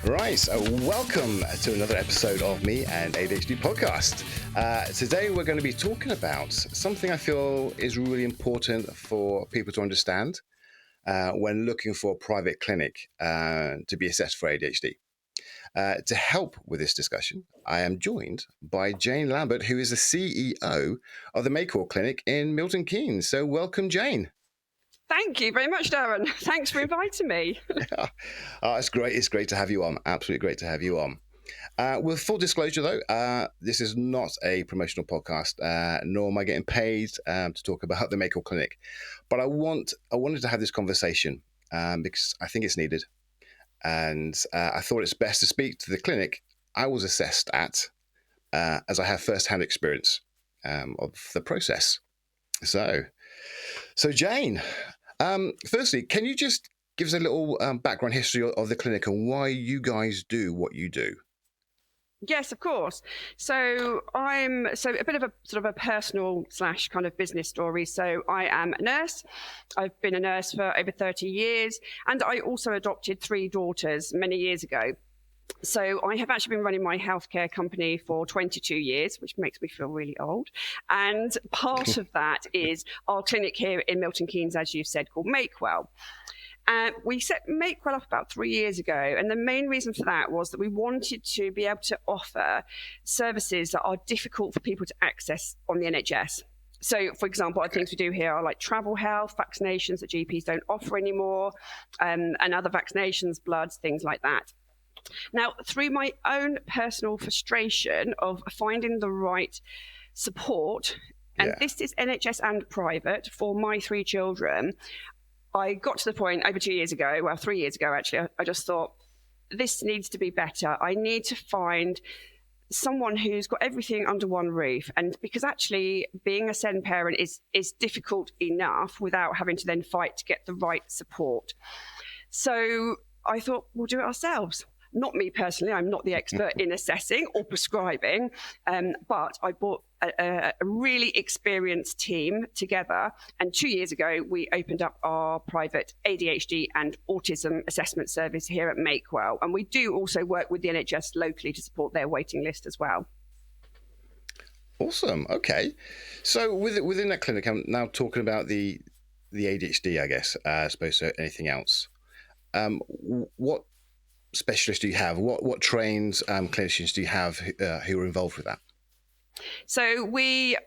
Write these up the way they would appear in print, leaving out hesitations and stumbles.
Right, so welcome to another episode of me and ADHD podcast. Today we're going to be talking about something I feel is really important for people to understand when looking for a private clinic to be assessed for ADHD. To help with this discussion, I am joined by Jane Lambert, who is the CEO of the Makewell Clinic in Milton Keynes. So welcome, Jane. Thank you very much, Darren. Thanks for inviting me. It's great. It's great to have you on. Absolutely great to have you on. With full disclosure, though, this is not a promotional podcast, nor am I getting paid to talk about the Makewell Clinic. But I wanted to have this conversation because I think it's needed, and I thought it's best to speak to the clinic I was assessed at, as I have first-hand experience of the process. So Jane, firstly, can you just give us a little background history of the clinic and why you guys do what you do? Yes, of course. So I'm a bit of a sort of a personal / kind of business story. So I am a nurse. I've been a nurse for over 30 years, and I also adopted 3 daughters many years ago. So I have actually been running my healthcare company for 22 years, which makes me feel really old. And part of that is our clinic here in Milton Keynes, as you said, called Makewell. We set Makewell up about 3 years ago, and the main reason for that was that we wanted to be able to offer services that are difficult for people to access on the NHS. So, for example, other things we do here are like travel health, vaccinations that GPs don't offer anymore, and other vaccinations, bloods, things like that. Now, through my own personal frustration of finding the right support, and this is NHS and private, for my 3 children, I got to the point over 3 years ago, actually, I just thought, this needs to be better. I need to find someone who's got everything under one roof. And because actually being a SEND parent is difficult enough without having to then fight to get the right support. So I thought, we'll do it ourselves. Not me personally, I'm not the expert in assessing or prescribing, but I brought a really experienced team together. And 2 years ago, we opened up our private ADHD and autism assessment service here at Makewell. And we do also work with the NHS locally to support their waiting list as well. Awesome. Okay. So within that clinic, I'm now talking about the ADHD, I guess, as opposed to anything else. What specialists do you have? What trained clinicians do you have who are involved with that? So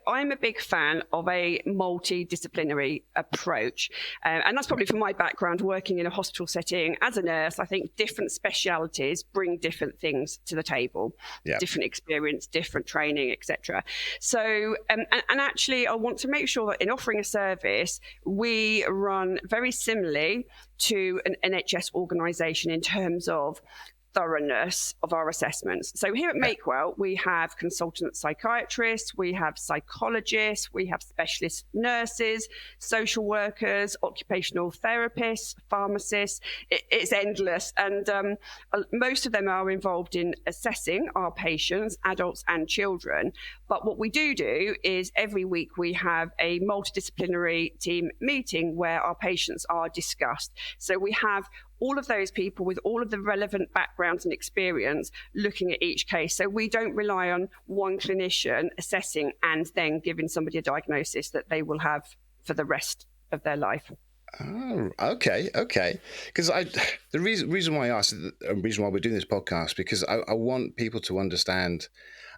I'm a big fan of a multidisciplinary approach. And that's probably from my background working in a hospital setting as a nurse. I think different specialities bring different things to the table, different experience, different training, etc. So, and actually I want to make sure that in offering a service, we run very similarly to an NHS organisation in terms of thoroughness of our assessments. So here at Makewell, we have consultant psychiatrists, we have psychologists, we have specialist nurses, social workers, occupational therapists, pharmacists. It's endless. And most of them are involved in assessing our patients, adults and children. But what we do is every week we have a multidisciplinary team meeting where our patients are discussed. So we have all of those people with all of the relevant backgrounds and experience looking at each case. So we don't rely on one clinician assessing and then giving somebody a diagnosis that they will have for the rest of their life. Oh, okay. Because the reason why I asked, the reason why we're doing this podcast, because I want people to understand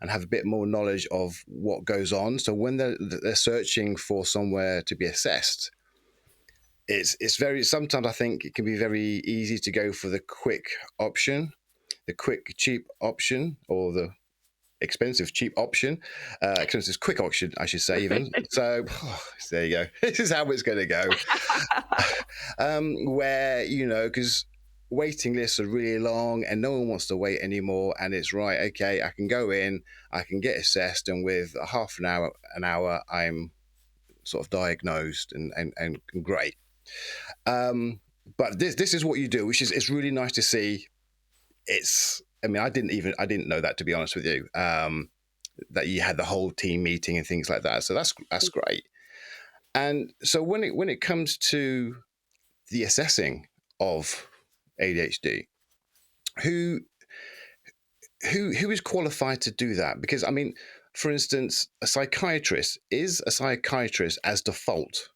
and have a bit more knowledge of what goes on. So when they're searching for somewhere to be assessed, it's very, sometimes I think it can be very easy to go for the quick option, the quick, cheap option, or the expensive, cheap option. Expensive, quick option, I should say, even. So there you go. This is how it's going to go. Where, because waiting lists are really long and no one wants to wait anymore. And it's right, okay, I can go in, I can get assessed, and with a half an hour, I'm sort of diagnosed and great. But this is what you do, which is, it's really nice to see. I didn't know that, to be honest with you, that you had the whole team meeting and things like that. So that's great. And so when it comes to the assessing of ADHD, who who is qualified to do that? Because I mean, for instance, a psychiatrist as default.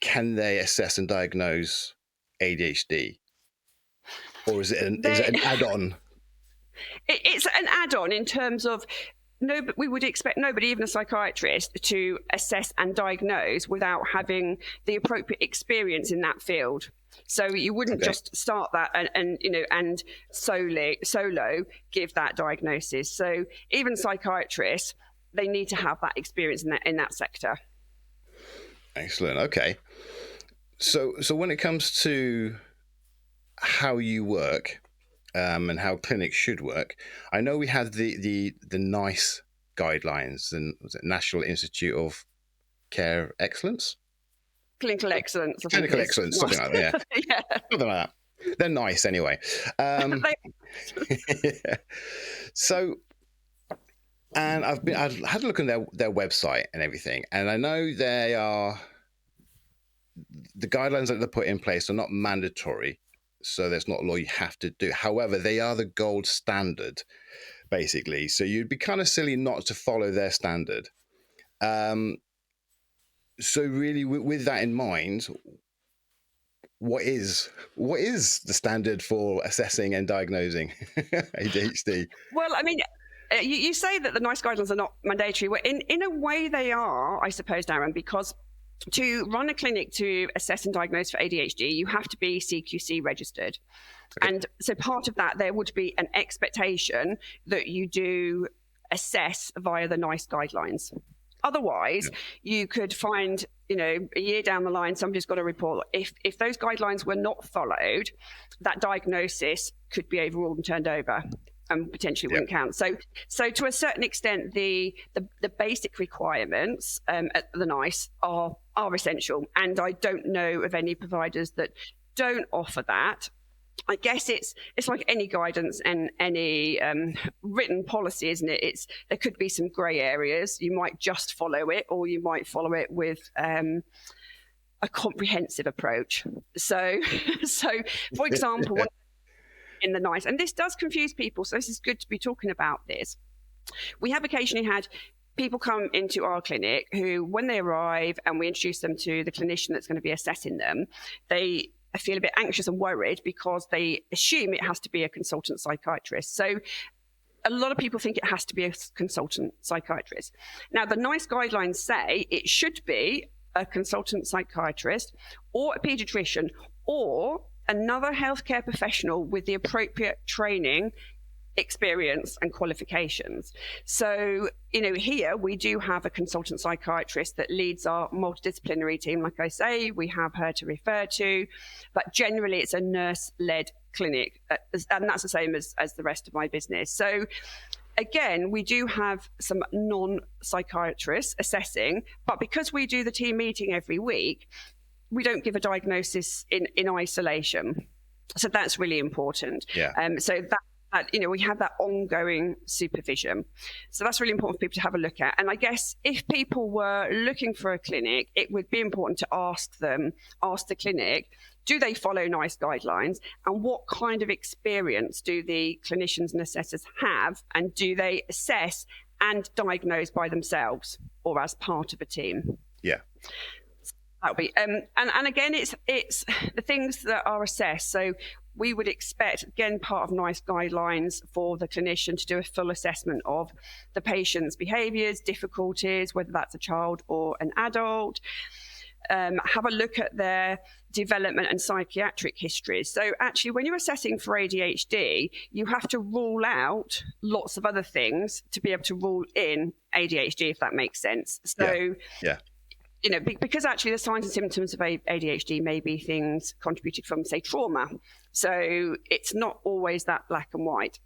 Can they assess and diagnose ADHD, or is it an add-on? It's an add-on in terms of we would expect nobody, even a psychiatrist, to assess and diagnose without having the appropriate experience in that field. So you wouldn't just start that and solo give that diagnosis. So even psychiatrists, they need to have that experience in that sector. Excellent. Okay. So when it comes to how you work and how clinics should work, I know we had the NICE guidelines, and was it National Institute of Care Excellence? Clinical excellence. Clinical excellence, something like that. Yeah. Yeah. Something like that. They're nice anyway. Yeah. So, and I've had a look on their website and everything, and I know the guidelines that they put in place are not mandatory, so there's not a law you have to do. However, they are the gold standard, basically. So you'd be kind of silly not to follow their standard. So really, with that in mind, what is the standard for assessing and diagnosing ADHD? Well, I mean, you say that the NICE guidelines are not mandatory. Well, in a way they are, I suppose, Darren, because to run a clinic to assess and diagnose for ADHD, you have to be CQC registered. Okay. And so part of that, there would be an expectation that you do assess via the NICE guidelines. Otherwise, you could find, a year down the line, somebody's got a report. If those guidelines were not followed, that diagnosis could be overruled and turned over and potentially wouldn't count. So to a certain extent, the basic requirements at the NICE are essential. And I don't know of any providers that don't offer that. I guess it's like any guidance and any written policy, isn't it? There could be some grey areas. You might just follow it, or you might follow it with a comprehensive approach. So for example, in the NICE, and this does confuse people, so this is good to be talking about this. We have occasionally had people come into our clinic who, when they arrive and we introduce them to the clinician that's going to be assessing them, they feel a bit anxious and worried because they assume it has to be a consultant psychiatrist. So a lot of people think it has to be a consultant psychiatrist. Now, the NICE guidelines say it should be a consultant psychiatrist or a paediatrician or another healthcare professional with the appropriate training, experience and qualifications. So, here we do have a consultant psychiatrist that leads our multidisciplinary team. Like I say, we have her to refer to, but generally it's a nurse-led clinic, and that's the same as the rest of my business. So again, we do have some non-psychiatrists assessing, but because we do the team meeting every week, we don't give a diagnosis in isolation. So that's really important. Yeah. So that we have that ongoing supervision. So that's really important for people to have a look at. And I guess if people were looking for a clinic, it would be important to ask the clinic, do they follow NICE guidelines? And what kind of experience do the clinicians and assessors have? And do they assess and diagnose by themselves or as part of a team? Yeah. That would be, and again, it's the things that are assessed. So we would expect, again, part of NICE guidelines for the clinician to do a full assessment of the patient's behaviours, difficulties, whether that's a child or an adult. Have a look at their development and psychiatric histories. So actually, when you're assessing for ADHD, you have to rule out lots of other things to be able to rule in ADHD, if that makes sense. So yeah. Because actually the signs and symptoms of ADHD may be things contributed from, say, trauma. So it's not always that black and white.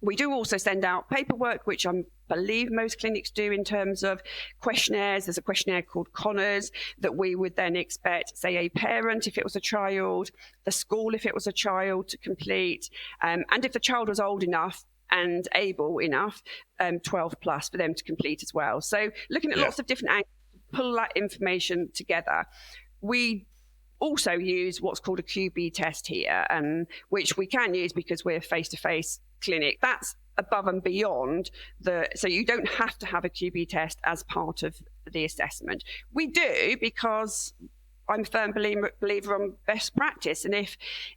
We do also send out paperwork, which I believe most clinics do, in terms of questionnaires. There's a questionnaire called Connors that we would then expect, say, a parent, if it was a child, the school, if it was a child, to complete. And if the child was old enough and able enough, 12 plus, for them to complete as well. So looking at lots of different angles, pull that information together. We also use what's called a QB test here, which we can use because we're a face-to-face clinic. That's above and beyond so you don't have to have a QB test as part of the assessment. We do because I'm a firm believer on best practice, and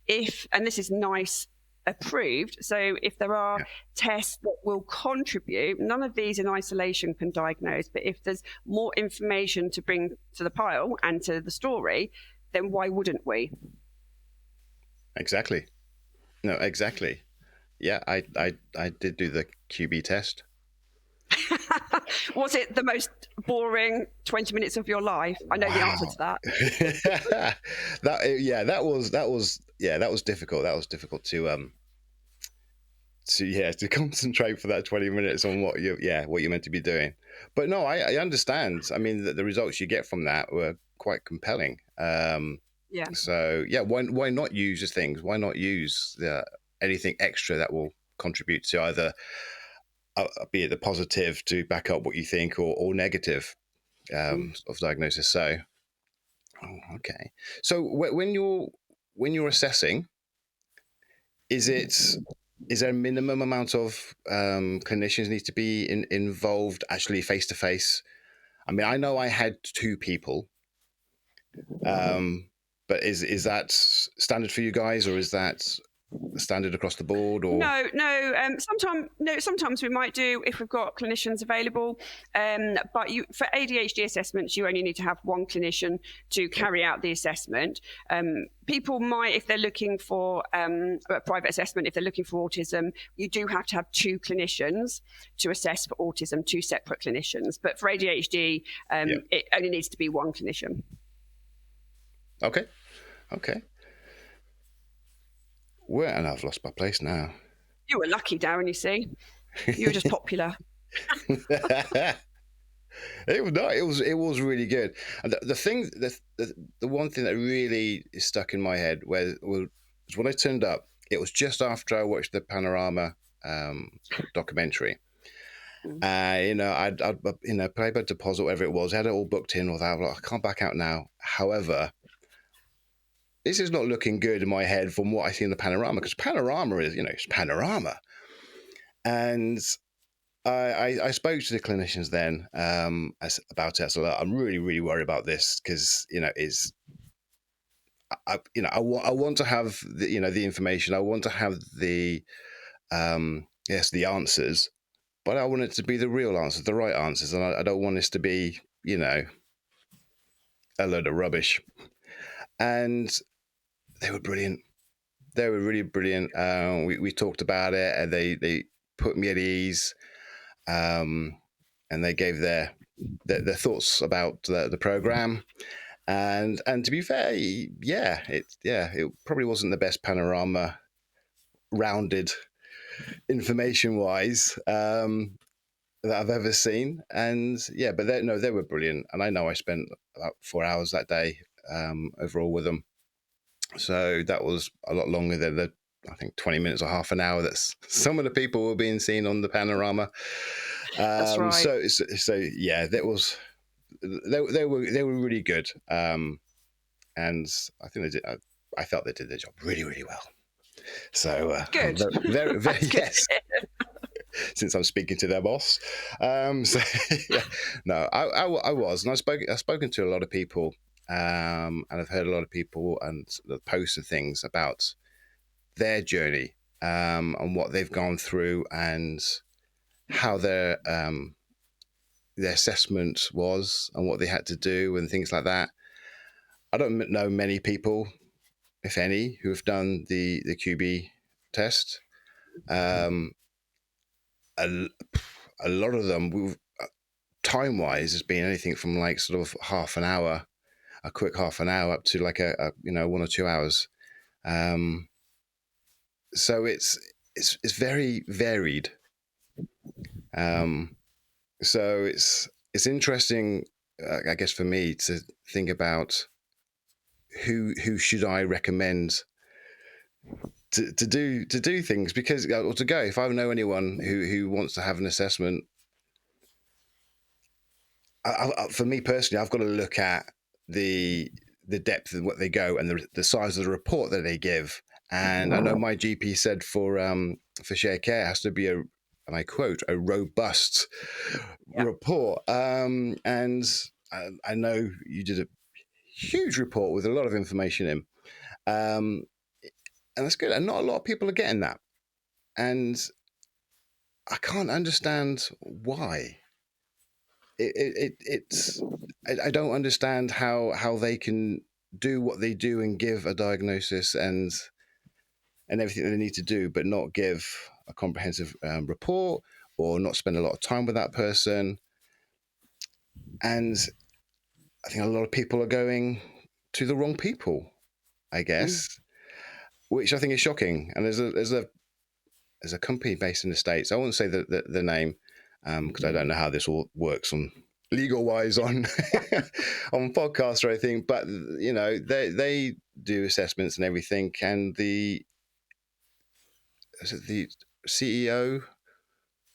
if and this is NICE approved, so if there are tests that will contribute, none of these in isolation can diagnose, but if there's more information to bring to the pile and to the story, then why wouldn't we? Exactly. No, exactly. Yeah, I did do the QB test. Was it the most boring 20 minutes of your life? I know the answer to that. that was difficult. That was difficult to concentrate for that 20 minutes on what you're meant to be doing. But no, I understand. I mean, the results you get from that were quite compelling. So yeah, why not use the things? Why not use anything extra that will contribute to either be it the positive to back up what you think, or negative of diagnosis. So, okay. So when you're assessing, is there a minimum amount of clinicians need to be involved actually face to face? I mean, I know I had 2 people, but is that standard for you guys, or is that standard across the board? Or Sometimes we might do if we've got clinicians available, but for ADHD assessments you only need to have 1 clinician to carry out the assessment. People might, if they're looking for a private assessment, if they're looking for autism, you do have to have 2 clinicians to assess for autism, 2 separate clinicians. But for ADHD, it only needs to be 1 clinician. Okay. Where, and I've lost my place now. You were lucky, Darren, you see. You were just popular. It was really good. And the one thing that really is stuck in my head was when I turned up. It was just after I watched the Panorama documentary. I'd paid a deposit, whatever it was, had it all booked in. I can't back out now. However, this is not looking good in my head from what I see in the Panorama, because Panorama is, it's Panorama. And I spoke to the clinicians then about it. So I'm really, really worried about this because, I want to have the information. I want to have the answers, but I want it to be the real answers, the right answers. And I don't want this to be, a load of rubbish. And they were brilliant. They were really brilliant. We talked about it, and they put me at ease, and they gave their thoughts about the program. And to be fair, it probably wasn't the best Panorama rounded information wise that I've ever seen. And but they were brilliant. And I know I spent about 4 hours that day overall with them. So that was a lot longer than I think 20 minutes or half an hour that some of the people were being seen on the Panorama. That's right. So yeah, they were really good. And I think I felt they did their job really, really well. So good. Very, very yes. Since I'm speaking to their boss, so yeah, no, I was, and I've spoken to a lot of people. And I've heard a lot of people and the posts and things about their journey and what they've gone through and how their assessment was and what they had to do and things like that. I don't know many people, if any, who have done the QB test. A lot of them, time-wise, has been anything from like sort of half an hour, a quick half an hour, up to like a 1 or 2 hours. So it's very varied. So it's interesting, I guess, for me to think about who should I recommend to do things, because or to go, if I know anyone who wants to have an assessment. For me personally, I've got to look at the the depth of what they go and the size of the report that they give. And I know my GP said for share care, it has to be and I quote, a robust Yeah. report. And I know you did a huge report with a lot of information in. And that's good. And not a lot of people are getting that. And I can't understand why. I don't understand how they can do what they do and give a diagnosis and everything that they need to do, but not give a comprehensive report or not spend a lot of time with that person. And I think a lot of people are going to the wrong people, I guess, which I think is shocking. And there's a company based in the States. I won't say the name because I don't know how this all works on legal wise on on podcasts or anything. But you know, they do assessments and everything, and the CEO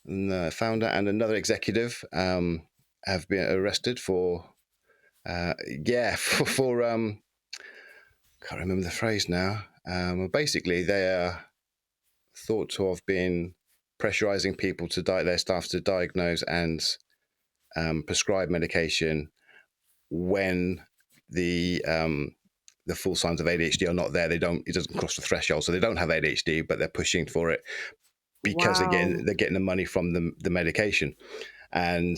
and the founder and another executive have been arrested for for can't remember the phrase now. Basically, they are thought to have been pressurizing people to their staff to diagnose and prescribe medication when the full signs of ADHD are not there. It doesn't cross the threshold, so they don't have ADHD, but they're pushing for it because they're getting the money from the medication, and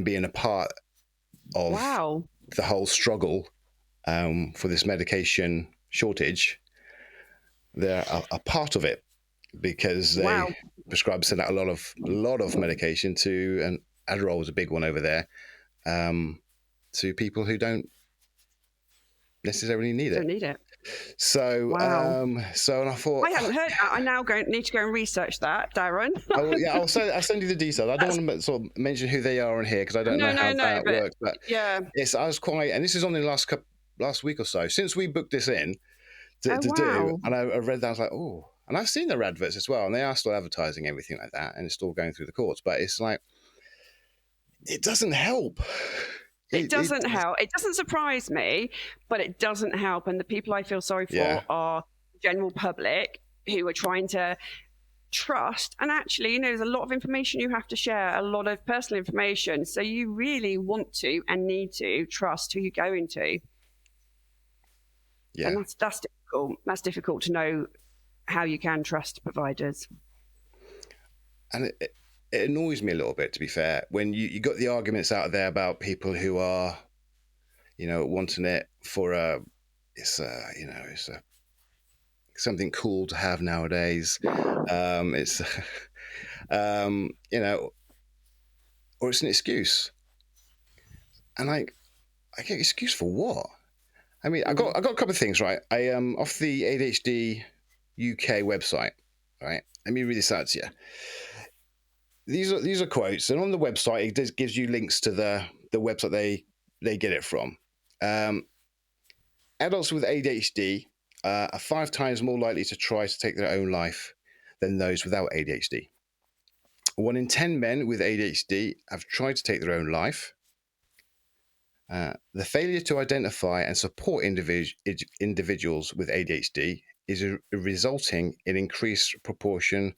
being a part of the whole struggle for this medication shortage. They're a part of it because they send out a lot of medication to, and Adderall was a big one over there, to people who don't necessarily need it. So, and I thought I hadn't heard that. I now need to go and research that, Darren. I'll send you the details. I don't want to sort of mention who they are in here because I don't know how that works. But yeah, I was quite, and this is only the last week or so since we booked this in to do, and I read that. I was like, oh, and I've seen their adverts as well, and they are still advertising everything like that, and it's still going through the courts. But it's like, it doesn't help. It doesn't help. It doesn't surprise me, but it doesn't help. And the people I feel sorry for are general public who are trying to trust. And actually, there's a lot of information you have to share, a lot of personal information. So you really want to and need to trust who you're going to. Yeah. And that's difficult. That's difficult to know how you can trust providers. And it annoys me a little bit, to be fair, when you got the arguments out there about people who are, wanting it for it's something cool to have nowadays. It's, or it's an excuse. And I get excuse for what? I mean, I got a couple of things, right? I off the ADHD UK website, right? Let me read this out to you. These are quotes, and on the website it gives you links to the website they get it from. Adults with ADHD are 5 times more likely to try to take their own life than those without ADHD. 1 in 10 men with ADHD have tried to take their own life. The failure to identify and support individuals with ADHD is resulting in increased proportion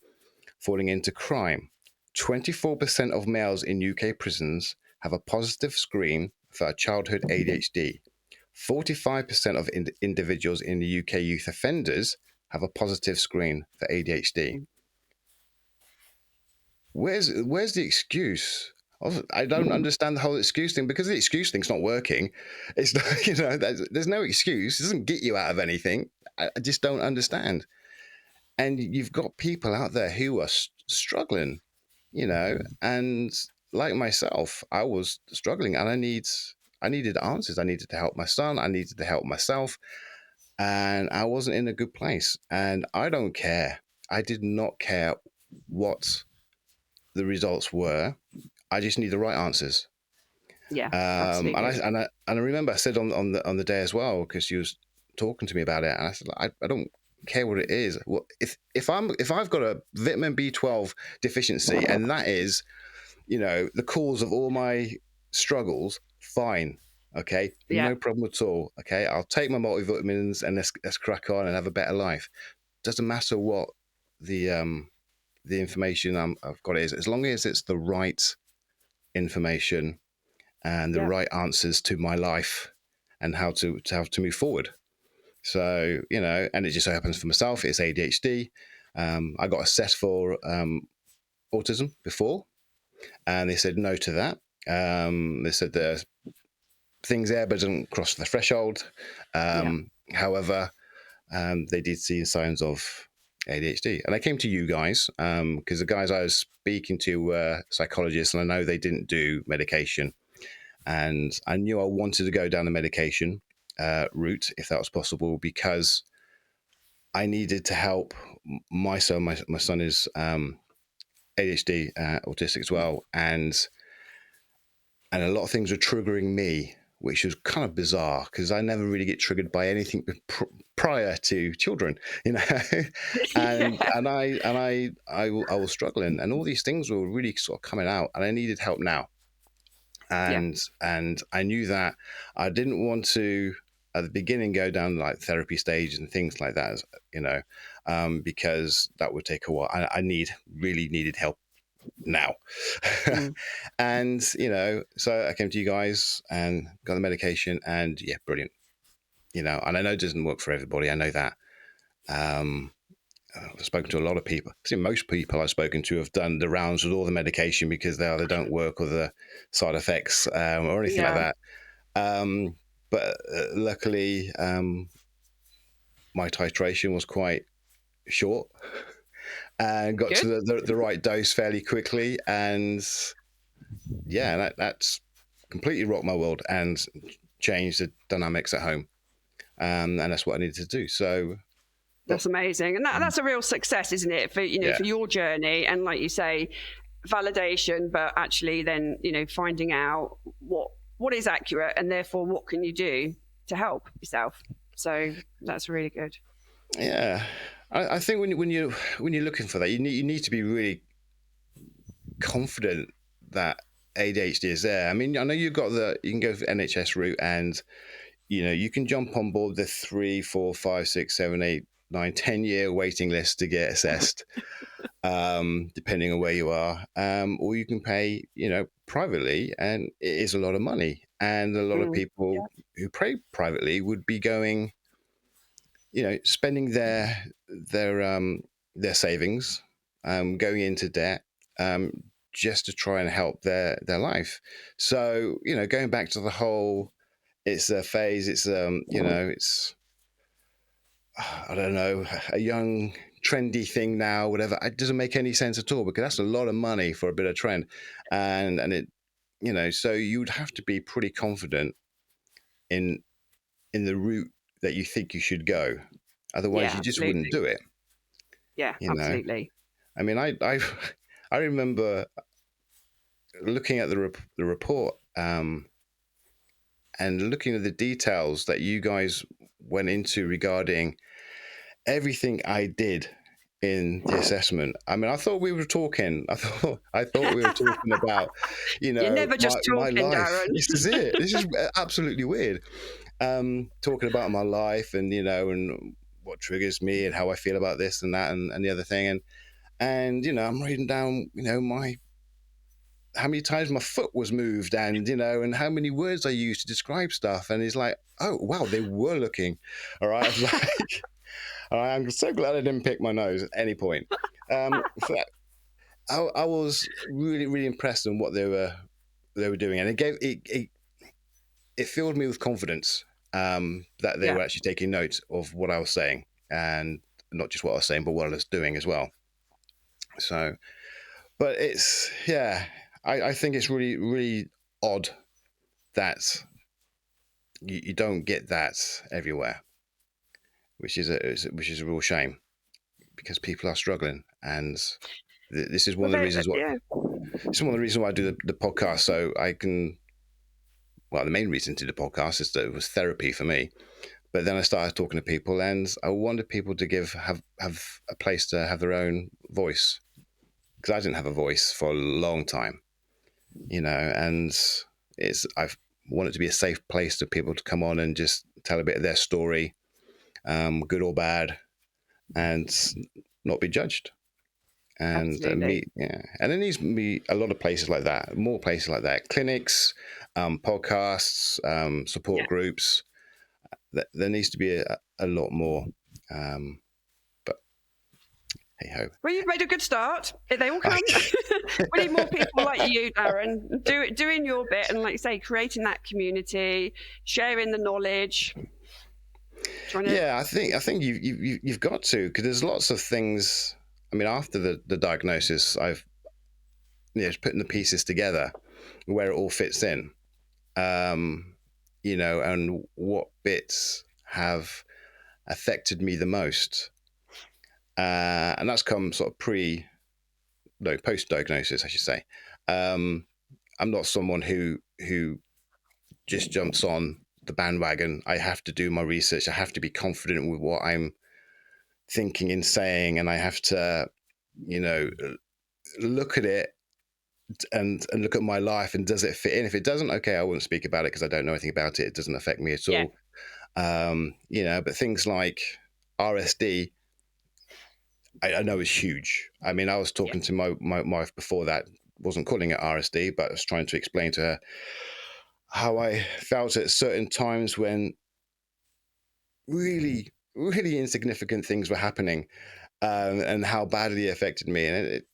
falling into crime. 24% of males in UK prisons have a positive screen for childhood ADHD. 45% of individuals in the UK youth offenders have a positive screen for ADHD. Where's the excuse? I don't understand the whole excuse thing, because the excuse thing's not working. It's not, there's no excuse. It doesn't get you out of anything. I just don't understand. And you've got people out there who are struggling, and like myself, I was struggling, and I needed answers. I needed to help my son. I needed to help myself, and I wasn't in a good place. And I don't care. I did not care what the results were. I just need the right answers. Yeah, absolutely. And I remember I said on the day as well, because she was talking to me about it, and I said, I don't care what it is. Well, if I've got a vitamin B12 deficiency, and that is, the cause of all my struggles, fine. Okay, Yeah. no problem at all. Okay, I'll take my multivitamins and let's crack on and have a better life. Doesn't matter what the information I've got is, as long as it's the right information and the Yeah. right answers to my life and how to move forward. So, and it just so happens for myself, it's ADHD. I got assessed for autism before, and they said no to that. They said there's things there, but it doesn't cross the threshold. Yeah. However, they did see signs of ADHD. And I came to you guys because the guys I was speaking to were psychologists, and I know they didn't do medication. And I knew I wanted to go down the medication route if that was possible because I needed to help my son. My son is ADHD, autistic as well, and a lot of things were triggering me, which was kind of bizarre because I never really get triggered by anything prior to children, and Yeah. I was struggling, and all these things were really sort of coming out, and I needed help now, Yeah. and I knew that I didn't want to at the beginning go down like therapy stage and things like that, because that would take a while. I really needed help now. Mm. And so I came to you guys and got the medication, and yeah, brilliant. And I know it doesn't work for everybody, I know that. um I've spoken to a lot of people. I think most people I've spoken to have done the rounds with all the medication because they either don't work or the side effects, or anything like Yeah. that. But luckily, my titration was quite short and got Good. to the right dose fairly quickly, and yeah, that's completely rocked my world and changed the dynamics at home. And that's what I needed to do. So, but That's amazing, and that's a real success, isn't it? For yeah, for your journey, and like you say, validation, but actually then finding out what is accurate, and therefore what can you do to help yourself. So that's really good. yeah. I think when you're looking for that, you need to be really confident that ADHD is there. I mean, I know you can go for NHS route, and you can jump on board the 3, 4, 5, 6, 7, 8, 9, 10 year waiting list to get assessed, depending on where you are. Or you can pay, privately, and it is a lot of money. And a lot of Mm. people Yeah. who pay privately would be going, spending their savings, going into debt, um, just to try and help their life. So going back to the whole, it's a phase. It's it's I don't know, a young trendy thing now, whatever. It doesn't make any sense at all because that's a lot of money for a bit of trend, and it, so you would have to be pretty confident in the route that you think you should go. Otherwise, Yeah, you just wouldn't absolutely. do it. Yeah, You know, absolutely. I mean, I remember looking at the report, and looking at the details that you guys went into regarding everything I did in the assessment. I mean, I thought we were talking. I thought we were talking about, You're never my just my talking, life. Darren. This is it. This is absolutely weird. Talking about my life, and and what triggers me and how I feel about this and that and the other thing, and I'm writing down, my how many times my foot was moved, and and how many words I used to describe stuff. And he's like, oh wow, they were looking. All right, I was like, all right, I'm so glad I didn't pick my nose at any point. So I was really really impressed in what they were doing, and it gave it filled me with confidence, that they Yeah. were actually taking note of what I was saying, and not just what I was saying, but what I was doing as well. So, but it's yeah, I think it's really really odd that you don't get that everywhere, which is a real shame because people are struggling, and this is one Well, of the reasons why yeah. this is one of the reasons why I do the podcast, so I can. Well, the main reason to do the podcast is that it was therapy for me. But then I started talking to people, and I wanted people to have a place to have their own voice because I didn't have a voice for a long time, and I've want it to be a safe place for people to come on and just tell a bit of their story, good or bad, and not be judged. And Absolutely. and there needs to be a lot of places like that, more places like that, clinics, podcasts, support Yeah. groups. There needs to be a lot more. But hey ho. Well, you've made a good start. They all come. We need more people like you, Darren, doing your bit, and like you say, creating that community, sharing the knowledge. Trying to. Yeah, I think you've got to, because there's lots of things. I mean, after the diagnosis, I've just putting the pieces together where it all fits in, and what bits have affected me the most, and that's come sort of post diagnosis, I should say. I'm not someone who just jumps on the bandwagon. I have to do my research. I have to be confident with what I'm thinking and saying, and I have to, you know, look at it and look at my life, and does it fit in? If it doesn't, okay, I wouldn't speak about it because I don't know anything about it. It doesn't affect me at Yeah. all. But things like RSD, I know is huge. I mean, I was talking to my wife before that, wasn't calling it RSD, but I was trying to explain to her how I felt at certain times when really, really insignificant things were happening, and how badly it affected me. And it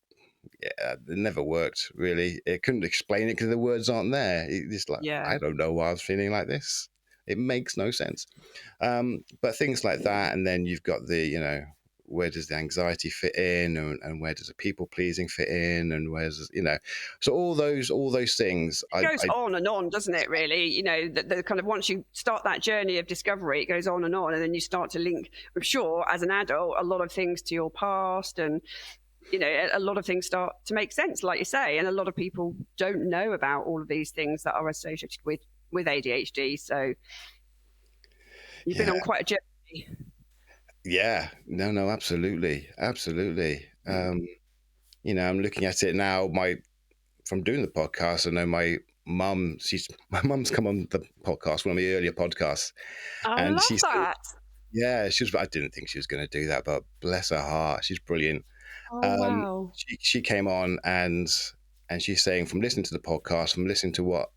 never worked, really. It couldn't explain it because the words aren't there. It's like, Yeah. I don't know why I was feeling like this. It makes no sense. But things like that, and then you've got where does the anxiety fit in, and where does the people pleasing fit in, and where's so all those things. It goes on and on, doesn't it, really? The kind of, once you start that journey of discovery, it goes on, and then you start to link, I'm sure, as an adult, a lot of things to your past, and a lot of things start to make sense, like you say, and a lot of people don't know about all of these things that are associated with ADHD. So you've been on quite a journey. Yeah, no, absolutely. I'm looking at it now. From doing the podcast, I know my mum's come on the podcast, one of my earlier podcasts, I and love that. she was. I didn't think she was going to do that, but bless her heart, she's brilliant. Oh, wow. She came on, and she's saying, from listening to the podcast, from listening to what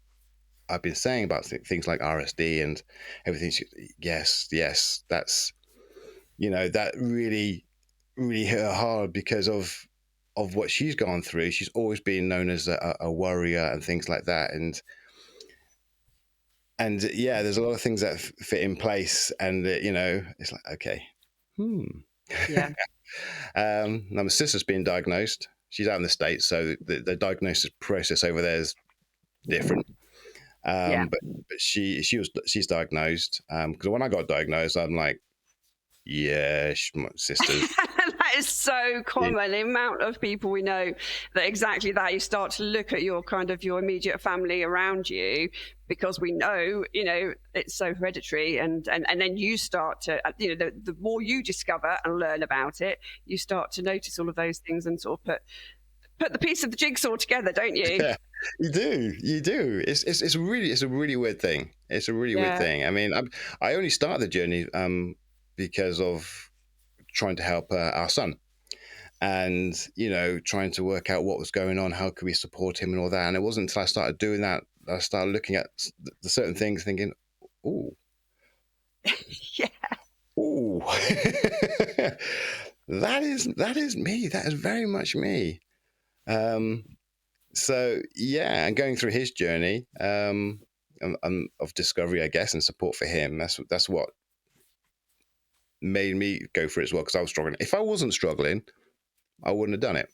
I've been saying about things like RSD and everything. Yes, that's that really, really hit her hard because of what she's gone through. She's always been known as a worrier and things like that, and yeah, there's a lot of things that fit in place, and it's like, okay, Yeah. now my sister's been diagnosed. She's out in the States, so the diagnosis process over there is different. Yeah. But she's diagnosed, because when I got diagnosed, I'm like, yeah, my sister's. That is so common. The amount of people we know that exactly that. You start to look at your immediate family around you, because we know, it's so hereditary, and then you start to, the more you discover and learn about it, you start to notice all of those things and sort of put the piece of the jigsaw together, don't you? Yeah, you do. It's a really weird thing. It's a really weird thing. I mean, I only started the journey because of trying to help our son, and trying to work out what was going on, how could we support him, and all that. And it wasn't until I started doing that I started looking at the certain things, thinking, "Ooh, Yeah. ooh, that is me. That is very much me." So yeah, and going through his journey of discovery, I guess, and support for him. That's what made me go for it as well, because I was struggling. If I wasn't struggling, I wouldn't have done it.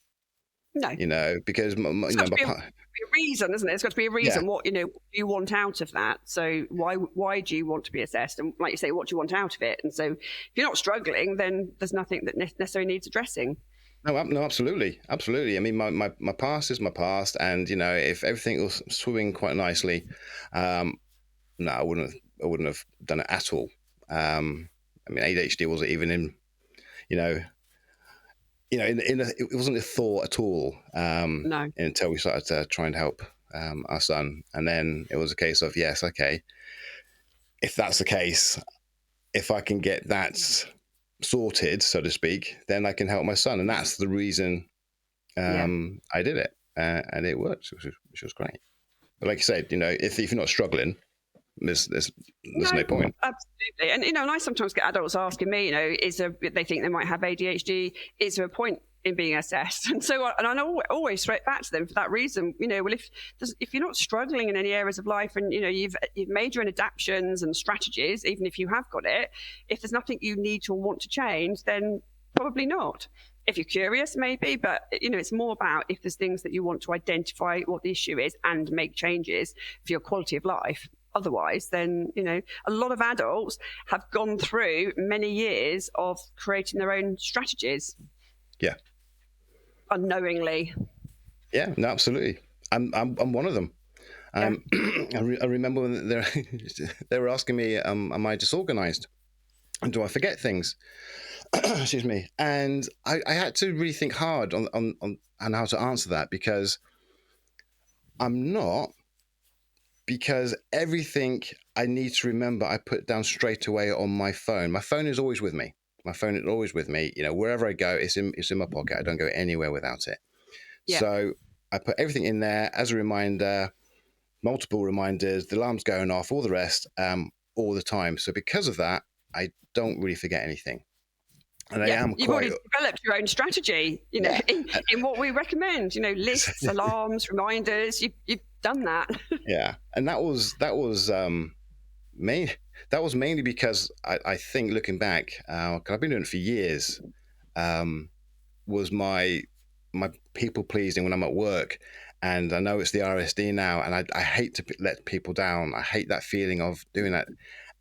No. Because It's got to be a reason, isn't it? It's got to be a reason. What you want out of that. So why do you want to be assessed? And like you say, what do you want out of it? And so if you're not struggling, then there's nothing that necessarily needs addressing. No, absolutely. I mean, my past is my past, and if everything was swimming quite nicely, no, I wouldn't have done it at all. I mean, ADHD wasn't even in, it wasn't a thought at all, No. until we started to try and help our son. And then it was a case of, yes, okay, if that's the case, if I can get that sorted, so to speak, then I can help my son. And that's the reason Yeah. I did it. And it worked, which was great. But like you said, if you're not struggling, there's No, no point. absolutely. And I sometimes get adults asking me, they think they might have ADHD. Is there a point in being assessed? And so, I always straight back to them for that reason. Well, if you're not struggling in any areas of life, and you've made your own adaptations and strategies, even if you have got it, if there's nothing you need to or want to change, then probably not. If you're curious, maybe, but it's more about if there's things that you want to identify what the issue is and make changes for your quality of life. Otherwise, then a lot of adults have gone through many years of creating their own strategies. Yeah. Unknowingly. Yeah. No, absolutely. I'm one of them. Yeah. I remember when they were asking me, am I disorganized? And do I forget things? Excuse me. And I had to really think hard on how to answer that, because I'm not, because everything I need to remember, I put down straight away on my phone. My phone is always with me. My phone is always with me. Wherever I go, it's in my pocket. I don't go anywhere without it. Yeah. So I put everything in there as a reminder, multiple reminders, the alarm's going off, all the rest, all the time. So because of that, I don't really forget anything. And Yeah, I am you've quite... already developed your own strategy, Yeah. in what we recommend, lists, alarms, reminders. You've done that. Yeah. And that was mainly because I think, looking back, 'cause I've been doing it for years, was my people pleasing when I'm at work. And I know it's the RSD now, and I hate to let people down. I hate that feeling of doing that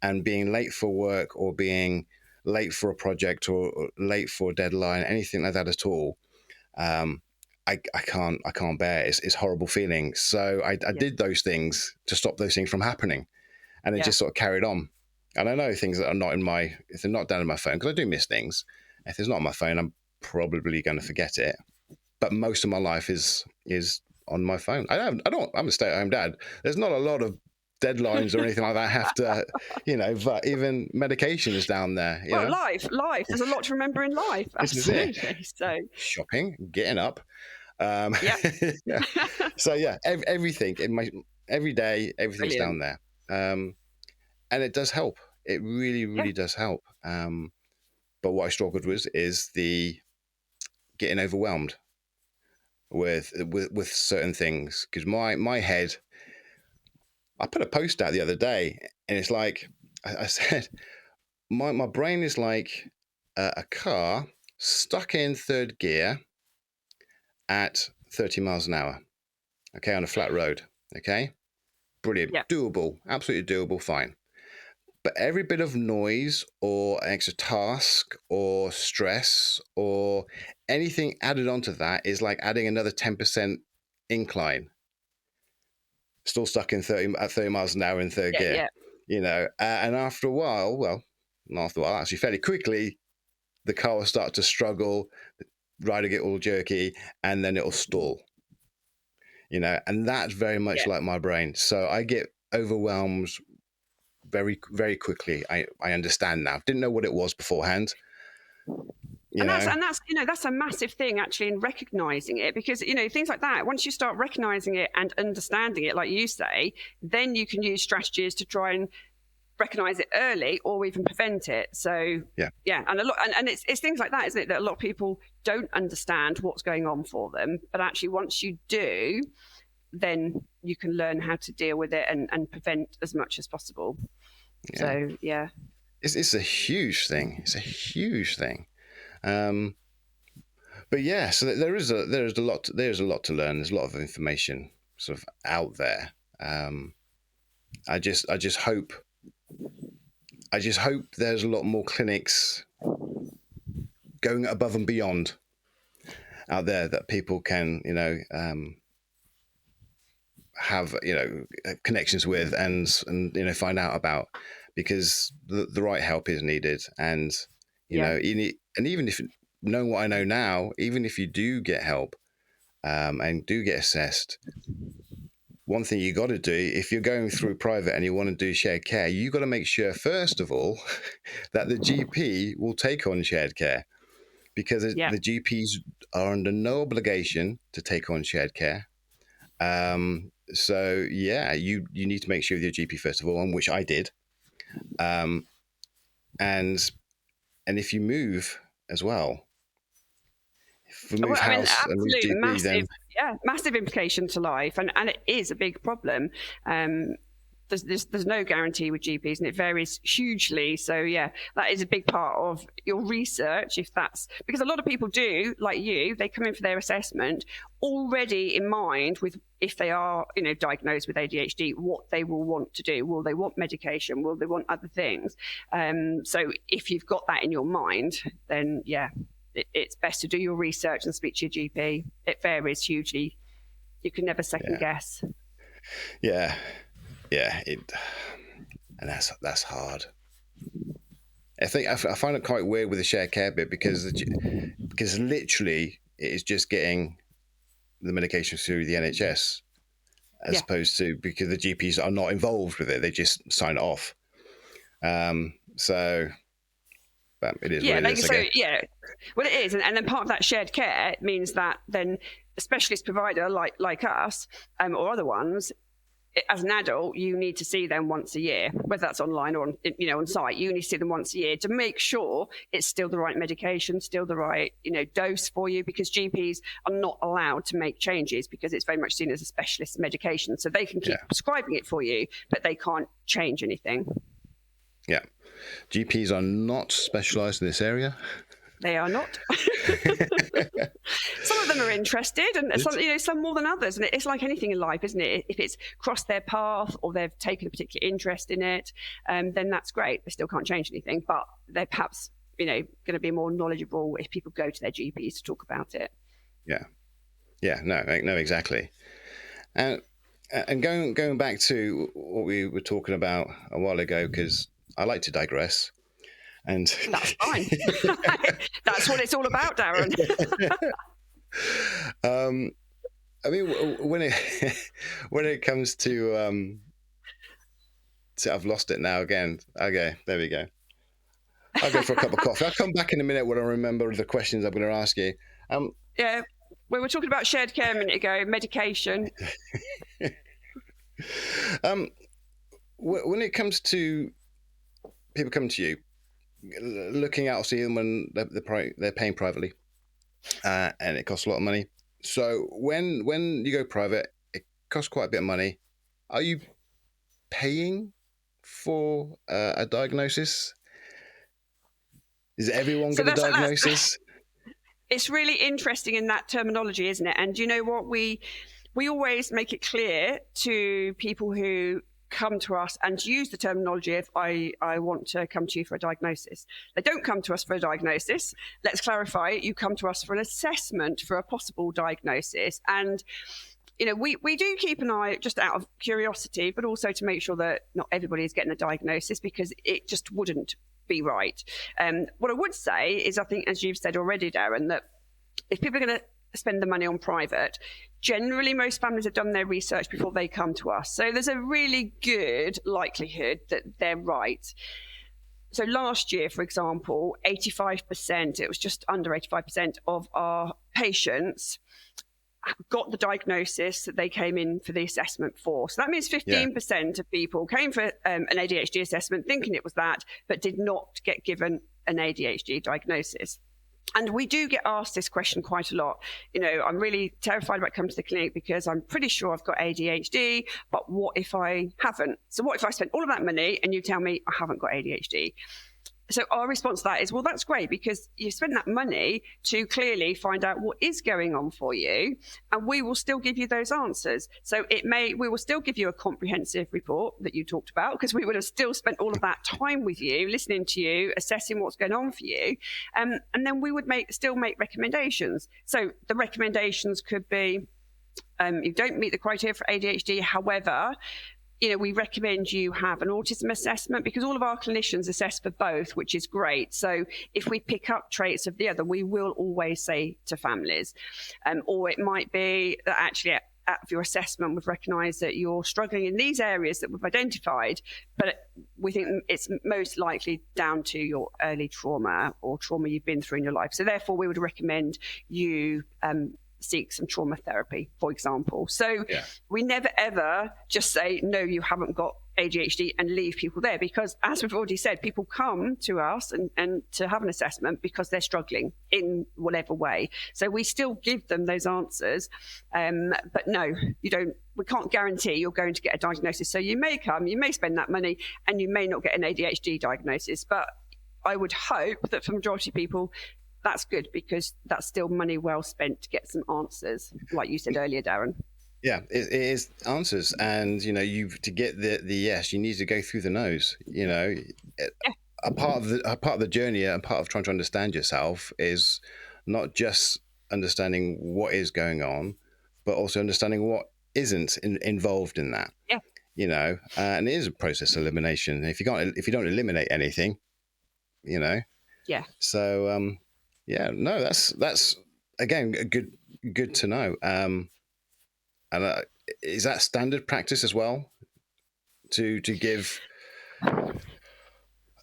and being late for work, or being late for a project, or late for a deadline, anything like that at all. I can't bear it. It's a horrible feeling. So I did those things to stop those things from happening, and it just sort of carried on. And I know things that are not if they're not down in my phone, because I do miss things. If it's not on my phone, I'm probably going to forget it. But most of my life is on my phone. I'm a stay-at-home dad. There's not a lot of deadlines or anything like that I have to, but even medication is down there. Well, life. There's a lot to remember in life. This is it. Absolutely. So shopping, getting up. Yeah. So yeah, everything in every day, everything's Brilliant. down there, and it does help. It really, really does help. But what I struggled with is the getting overwhelmed with certain things, because my head. I put a post out the other day, and it's like I said, my brain is like a car stuck in third gear at 30 miles an hour. Okay, on a flat road. Okay, brilliant, doable, absolutely doable, fine. But every bit of noise or extra task or stress or anything added onto that is like adding another 10% incline. Still stuck in 30 miles an hour in third gear. And after a while, not after a while, actually fairly quickly, the car will start to struggle, rider get all jerky, and then it'll stall. And that's very much like my brain. So I get overwhelmed very, very quickly. I understand now. Didn't know what it was beforehand. That's a massive thing, actually, in recognizing it, because things like that, once you start recognizing it and understanding it, like you say, then you can use strategies to try and recognize it early, or even prevent it. So and it's things like that, isn't it, that a lot of people don't understand what's going on for them, but actually once you do, then you can learn how to deal with it and prevent as much as possible. So it's a huge thing. It's a huge thing. But yeah, so there's a lot to learn. There's a lot of information sort of out there. I just hope there's a lot more clinics going above and beyond out there that people can have connections with and find out about, because the right help is needed. And and even if knowing what I know now, even if you do get help and do get assessed, one thing you got to do if you're going through private and you want to do shared care, you got to make sure first of all that the GP will take on shared care, because Yeah. the GPs are under no obligation to take on shared care. So yeah, you need to make sure with your GP first of all, and which I did. And if you move as well, if you move Well, I mean, house and move absolute GP, then massive implication to life, and it is a big problem. There's no guarantee with GPs, and it varies hugely. So yeah, that is a big part of your research. If that's because a lot of people do, like you, they come in for their assessment already in mind with if they are, diagnosed with ADHD, what they will want to do. Will they want medication? Will they want other things? So if you've got that in your mind, then yeah, it's best to do your research and speak to your GP. It varies hugely. You can never second guess. Yeah, and that's hard. I think I find it quite weird with the shared care bit because literally it is just getting the medication through the NHS as opposed to, because the GPs are not involved with it, they just sign it off. So but it is what it is. Well, it is, and then part of that shared care means that then a specialist provider like us or other ones, as an adult, you need to see them once a year, whether that's online or on site. You need to see them once a year to make sure it's still the right medication, still the right dose for you, because GPs are not allowed to make changes because it's very much seen as a specialist medication. So they can keep prescribing it for you, but they can't change anything. Yeah, GPs are not specialised in this area. They are not. Some of them are interested, and some more than others. And it's like anything in life, isn't it? If it's crossed their path or they've taken a particular interest in it, then that's great. They still can't change anything, but they're perhaps going to be more knowledgeable if people go to their GPs to talk about it. No, exactly. And going back to what we were talking about a while ago, because I like to digress. And that's fine. That's what it's all about, Darren. I mean, when it comes to I've lost it now again. Okay, there we go. I'll go for a cup of coffee. I'll come back in a minute when I remember the questions I'm going to ask you. We were talking about shared care a minute ago, medication. When it comes to people coming to you, looking out to see them when they're paying privately, and it costs a lot of money. So when you go private, it costs quite a bit of money. Are you paying for a diagnosis? Is everyone getting a diagnosis? It's really interesting in that terminology, isn't it? And you know what? We always make it clear to people who come to us and use the terminology of I want to come to you for a diagnosis. They don't come to us for a diagnosis. Let's clarify, you come to us for an assessment for a possible diagnosis. And we do keep an eye just out of curiosity, but also to make sure that not everybody is getting a diagnosis, because it just wouldn't be right. What I would say is, I think, as you've said already, Darren, that if people are going to spend the money on private, generally most families have done their research before they come to us. So there's a really good likelihood that they're right. So last year, for example, 85%, it was just under 85% of our patients got the diagnosis that they came in for the assessment for. So that means 15% of people came for an ADHD assessment thinking it was that, but did not get given an ADHD diagnosis. And we do get asked this question quite a lot. I'm really terrified about coming to the clinic because I'm pretty sure I've got ADHD, but what if I haven't? So what if I spent all of that money and you tell me I haven't got ADHD? So our response to that is, well, that's great, because you spend that money to clearly find out what is going on for you, and we will still give you those answers. So we will still give you a comprehensive report that you talked about, because we would have still spent all of that time with you, listening to you, assessing what's going on for you. And then we would still make recommendations. So the recommendations could be, you don't meet the criteria for ADHD, however, we recommend you have an autism assessment, because all of our clinicians assess for both, which is great. So if we pick up traits of the other, we will always say to families. Or it might be that actually of your assessment, we've recognised that you're struggling in these areas that we've identified, but we think it's most likely down to your early trauma or trauma you've been through in your life. So therefore, we would recommend you seek some trauma therapy, for example. So we never ever just say, no, you haven't got ADHD and leave people there, because as we've already said, people come to us and to have an assessment because they're struggling in whatever way. So we still give them those answers, but no, you don't. We can't guarantee you're going to get a diagnosis. So you may come, you may spend that money, and you may not get an ADHD diagnosis. But I would hope that for the majority of people, that's good, because that's still money well spent to get some answers, like you said earlier, Darren. Yeah, it is answers, and to get the yes, you need to go through the no's. A part of the journey and part of trying to understand yourself is not just understanding what is going on, but also understanding what isn't involved in that. Yeah. And it is a process of elimination. If you don't eliminate anything, Yeah. So no, that's again good to know. And is that standard practice as well to give?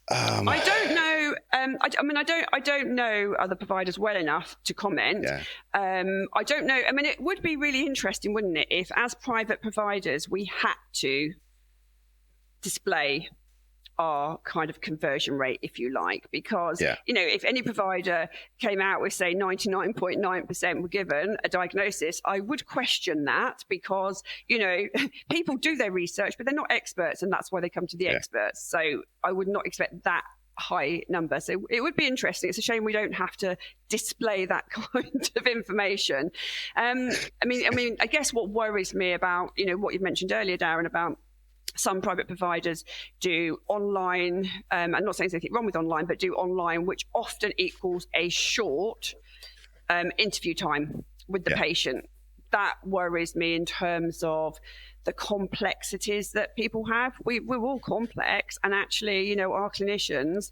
I don't know. I don't know other providers well enough to comment. Yeah. I don't know. I mean, it would be really interesting, wouldn't it, if as private providers we had to display our kind of conversion rate, if you like, because if any provider came out with, say, 99.9% were given a diagnosis, I would question that, because people do their research, but they're not experts, and that's why they come to the experts. So I would not expect that high number. So it would be interesting. It's a shame we don't have to display that kind of information. I guess what worries me about what you mentioned earlier, Darren, about some private providers do online. I'm not saying there's anything wrong with online, but do online, which often equals a short interview time with the patient. That worries me in terms of the complexities that people have. We're all complex, and actually, our clinicians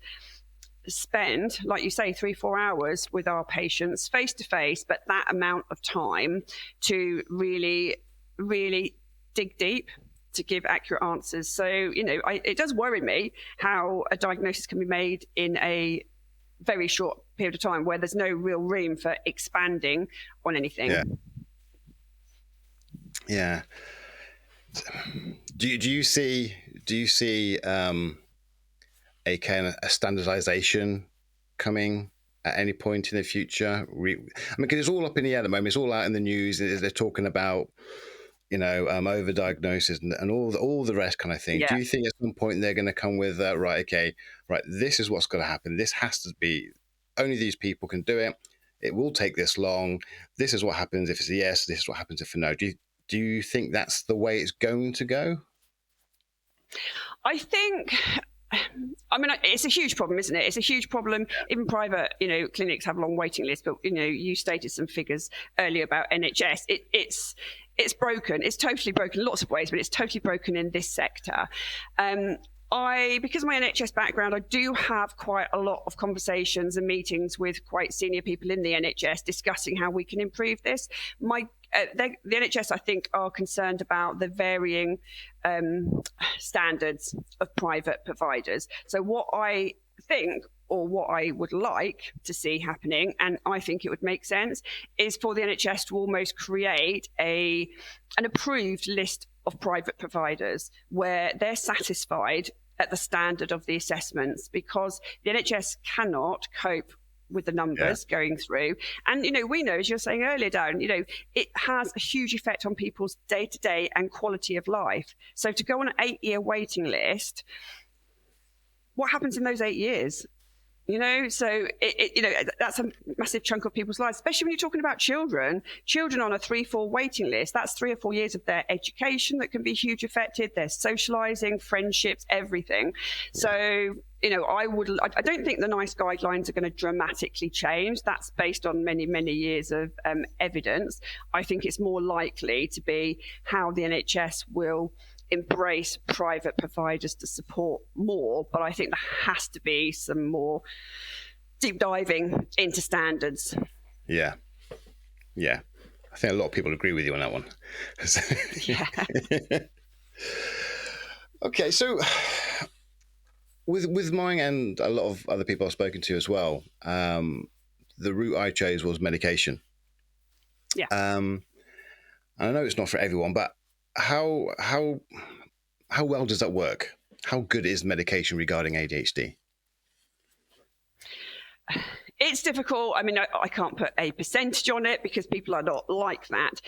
spend, like you say, 3-4 hours with our patients face to face, but that amount of time to really, really dig deep to give accurate answers. So, it does worry me how a diagnosis can be made in a very short period of time where there's no real room for expanding on anything. Yeah. Do you see a kind of a standardization coming at any point in the future? Because it's all up in the air at the moment. It's all out in the news. They're talking about overdiagnosis and all the rest kind of thing. Do you think at some point they're going to come with right, this is what's going to happen. This has to be, only these people can do it. It will take this long. This is what happens if it's a yes. This is what happens if a no. Do you think that's the way it's going to go? I think, it's a huge problem, isn't it? It's a huge problem. Even private, clinics have long waiting lists, but, you stated some figures earlier about NHS. It's broken. It's totally broken in lots of ways, but it's totally broken in this sector. Because of my NHS background, I do have quite a lot of conversations and meetings with quite senior people in the NHS discussing how we can improve this. The NHS, I think, are concerned about the varying standards of private providers. So what I think, or what I would like to see happening, and I think it would make sense, is for the NHS to almost create an approved list of private providers where they're satisfied at the standard of the assessments, because the NHS cannot cope with the numbers going through. And, we know, as you're saying earlier, Darren, it has a huge effect on people's day-to-day and quality of life. So to go on an 8-year waiting list, what happens in those 8 years? So that's a massive chunk of people's lives, especially when you're talking about children on a 3-4 waiting list. That's 3 or 4 years of their education that can be hugely affected, their socializing, friendships, everything. So, I don't think the NICE guidelines are going to dramatically change. That's based on many, many years of evidence. I think it's more likely to be how the NHS will embrace private providers to support more, but I think there has to be some more deep diving into standards. Yeah, I think a lot of people agree with you on that one. Yeah. Okay, so with mine and a lot of other people I've spoken to as well, the route I chose was medication. Yeah. And I know it's not for everyone, but how well does that work? How good is medication regarding ADHD? It's difficult. I mean, I can't put a percentage on it because people are not like that.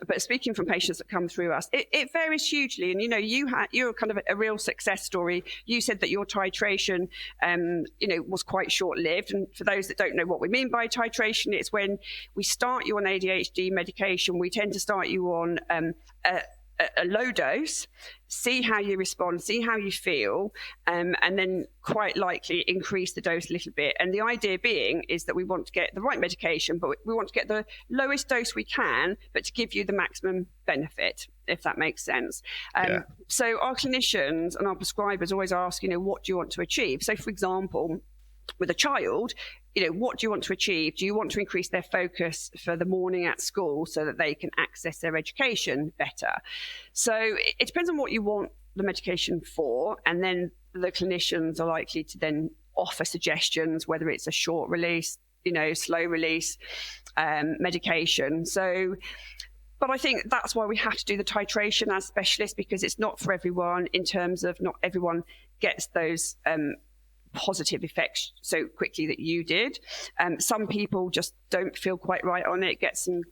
But speaking from patients that come through us, it varies hugely. And, you're kind of a real success story. You said that your titration, was quite short-lived. And for those that don't know what we mean by titration, it's when we start you on ADHD medication, we tend to start you on a low dose, see how you respond, see how you feel, and then quite likely increase the dose a little bit. And the idea being is that we want to get the right medication, but we want to get the lowest dose we can, but to give you the maximum benefit, if that makes sense. Yeah. So our clinicians and our prescribers always ask, what do you want to achieve? So, for example, with a child, what do you want to achieve? Do you want to increase their focus for the morning at school so that they can access their education better? So it depends on what you want the medication for, and then the clinicians are likely to then offer suggestions, whether it's a short release, slow release medication. So, but I think that's why we have to do the titration as specialists, because it's not for everyone, in terms of not everyone gets those positive effects so quickly that you did. Some people just don't feel quite right on it, get some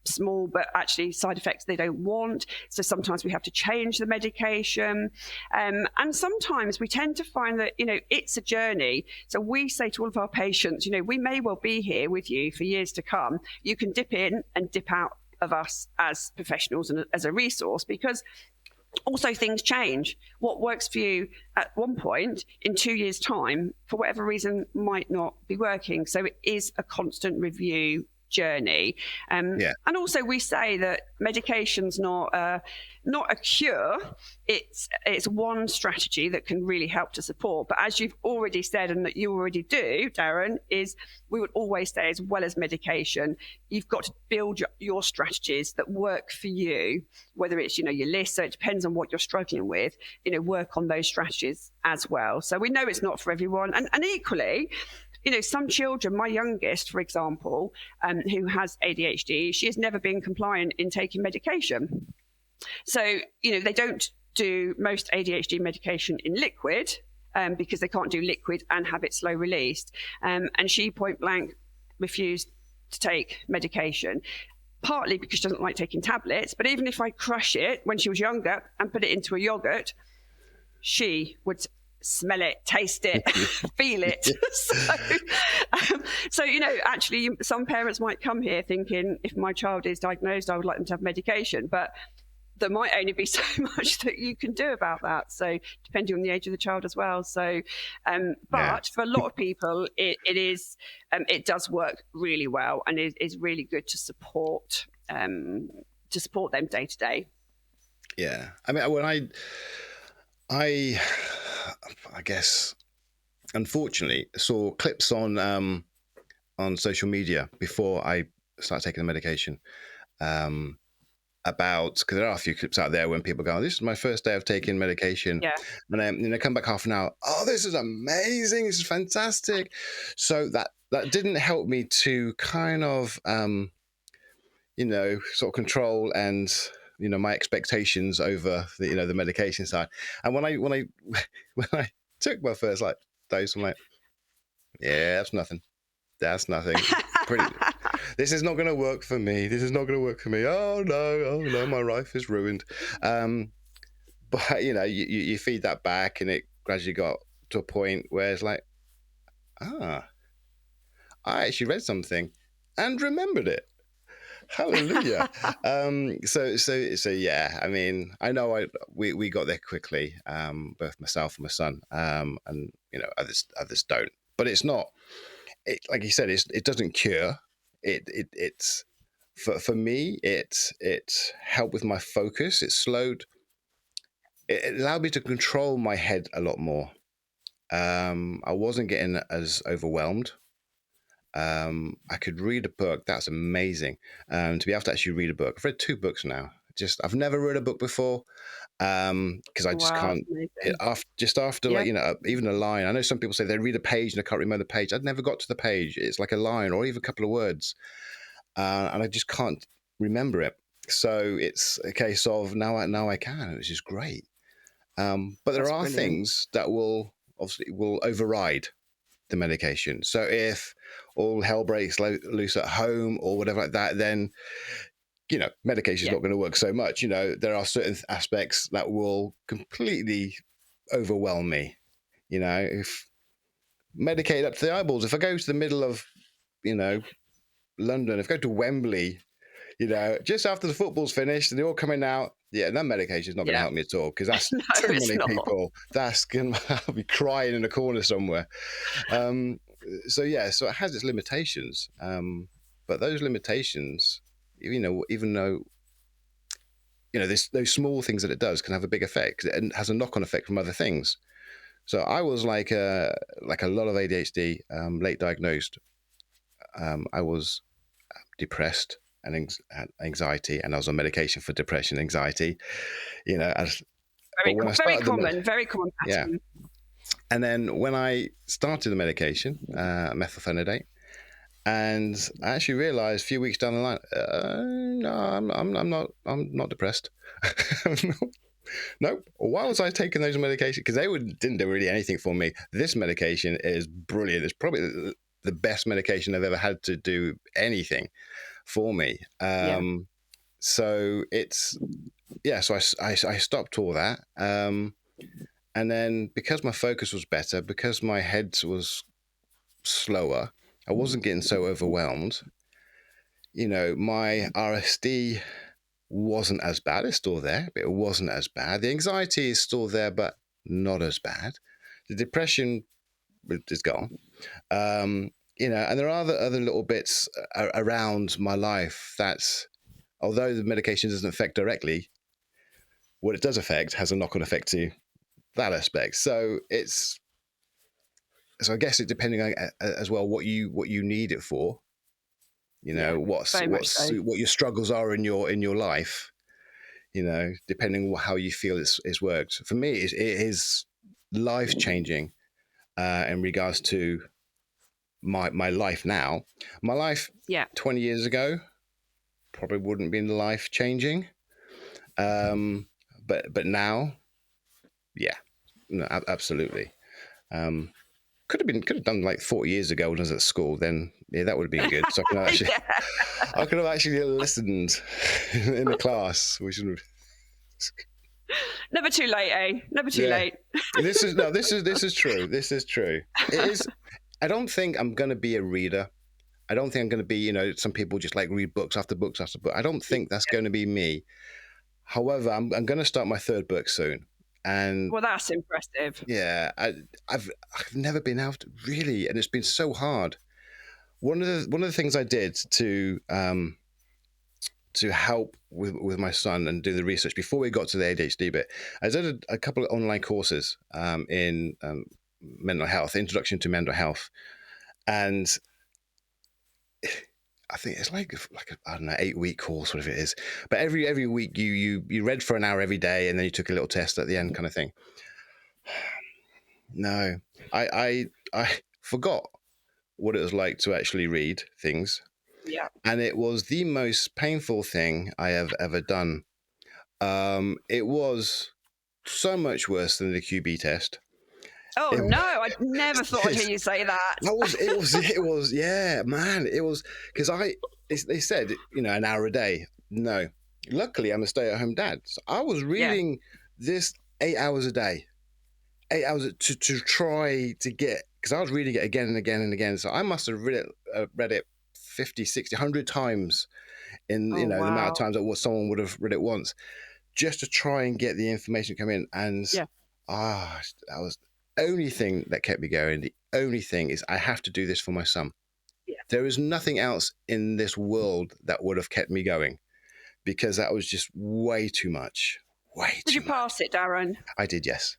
small but actually side effects they don't want. So sometimes we have to change the medication. And sometimes we tend to find that, it's a journey. So we say to all of our patients, we may well be here with you for years to come. You can dip in and dip out of us as professionals and as a resource, because also things change. What works for you at one point in 2 years' time, for whatever reason, might not be working. So it is a constant review journey. And also we say that medication's not a cure. It's one strategy that can really help to support. But as you've already said, and that you already do, Darren, is we would always say, as well as medication, you've got to build your strategies that work for you, whether it's, your list. So it depends on what you're struggling with, work on those strategies as well. So we know it's not for everyone. And equally, some children, my youngest, for example, who has ADHD, she has never been compliant in taking medication. So, they don't do most ADHD medication in liquid because they can't do liquid and have it slow released. And she point blank refused to take medication, partly because she doesn't like taking tablets. But even if I crush it when she was younger and put it into a yogurt, she would smell it, taste it, feel it. So, actually, some parents might come here thinking, if my child is diagnosed, I would like them to have medication. But there might only be so much that you can do about that. So, depending on the age of the child as well. So, but for a lot of people, it does work really well, and is really good to support them day to day. Yeah, I mean, when I guess, unfortunately, saw clips on social media before I started taking the medication about, because there are a few clips out there when people go, "This is my first day of taking medication," and then they come back half an hour. "Oh, this is amazing! This is fantastic!" So that didn't help me to kind of sort of control and my expectations over the medication side. And when I when I took my first dose, I'm like, yeah, that's nothing. This is not going to work for me. Oh no, my life is ruined. But you feed that back, and it gradually got to a point where it's like, I actually read something and remembered it. Hallelujah. So yeah, I mean, I know we got there quickly, both myself and my son, and others don't, but it's not, like you said, it doesn't cure it's for me, it helped with my focus. It allowed me to control my head a lot more. I wasn't getting as overwhelmed. I could read a book. That's amazing. To be able to actually read a book. I've read 2 books now. I've never read a book before because I just Wow, can't. amazing. Just after, Yeah, like, even a line. I know some people say they read a page and I can't remember the page. I'd never got to the page. It's like a line or even a couple of words, and I just can't remember it. So it's a case of now I can, which is great. But there that's are brilliant. things that will override the medication. So if all hell breaks loose at home or whatever like that, then medication is Yeah, not going to work so much. There are certain aspects that will completely overwhelm me. If medicated up to the eyeballs, if I go to the middle of you know London, if I go to Wembley, just after the football's finished and they're all coming out, yeah, that medication is not going to yeah. help me at all because that's No, too it's many not. people. I'll be crying in a corner somewhere. Um, so it has its limitations, but those limitations, even though those small things that it does can have a big effect. It has a knock-on effect from other things. So I was like a lot of ADHD, late diagnosed. I was depressed and anxiety, and I was on medication for depression, anxiety. You know, as, but when I Very started common, very common yeah, pattern. and then when I started the medication, methylphenidate, and I actually realized a few weeks down the line, no, I'm not depressed. Nope. Why was I taking those medications? Because didn't do really anything for me. This medication is brilliant. It's probably the best medication I've ever had to do anything for me. Yeah, So it's so I stopped all that. And then because my focus was better, because my head was slower, I wasn't getting so overwhelmed. My RSD wasn't as bad. It's still there, but it wasn't as bad. The anxiety is still there, but not as bad. The depression is gone. And there are other little bits around my life that's, although the medication doesn't affect directly, what it does affect has a knock-on effect to that aspect. So I guess it depending on as well what you need it for. yeah, very much so. What your struggles are in your life. Depending on how you feel it's worked. For me, it is life changing in regards to my life now. My life Yeah. 20 years ago probably wouldn't be life changing. Um, but now, yeah, no, absolutely. Um, could have done like 40 years ago when I was at school. Then yeah, that would have been good. So Yeah. I could have actually listened in the class. We should have. Never too late, eh? Never too Yeah, late. this is true. This is true. It is. I don't think I'm going to be a reader. I don't think I'm going to be, some people just like read books after books after books. I don't think that's going to be me. However, I'm going to start my 3rd book soon. And Well, that's impressive. yeah, I've never been out really, and it's been so hard. One of the things I did to help with my son and do the research before we got to the ADHD bit, I did a couple of online courses in mental health, introduction to mental health, and I think it's like I don't know, 8-week course, whatever it is. But every week you read for an hour every day, and then you took a little test at the end, kind of thing. No, I forgot what it was like to actually read things, Yeah. and it was the most painful thing I have ever done. It was so much worse than the QB test. Oh It, no, I never thought I'd hear you say that. it was, yeah, man. It was because they said, an hour a day. No, luckily I'm a stay-at-home dad. So I was Yeah. reading this 8 hours a day, 8 hours to try to get, because I was reading it again and again and again. So I must have read it 50, 60, 100 times in, Oh the amount of wow. times that someone would have read it once, just to try and get the information come in. And Yeah. that was the only thing that kept me going. The only thing is I have to do this for my son. Yeah. There is nothing else in this world that would have kept me going, because that was just way too much. Way Did too you much. pass it, Darren? I did, yes.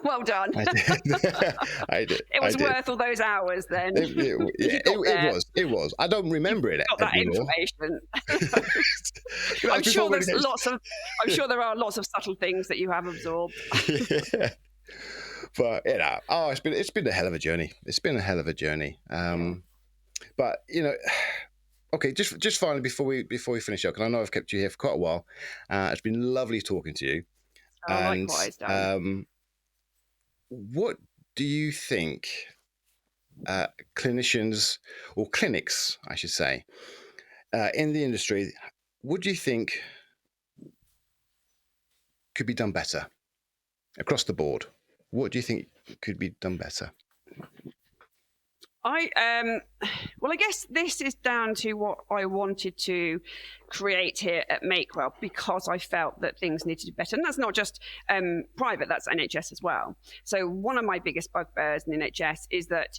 Well done. I did. I did. It was worth all those hours then. It was. I don't remember it Got that anymore. information. I'm sure there are lots of subtle things that you have absorbed. Yeah. But it's been a hell of a journey. It's been a hell of a journey. But okay, just finally before we finish up, because I know I've kept you here for quite a while. It's been lovely talking to you. And Likewise, Dan. what do you think clinicians or clinics, I should say, in the industry, what do you think could be done better across the board? What do you think could be done better? I guess this is down to what I wanted to create here at Makewell, because I felt that things needed to be better. And that's not just private, that's NHS as well. So one of my biggest bugbears in the NHS is that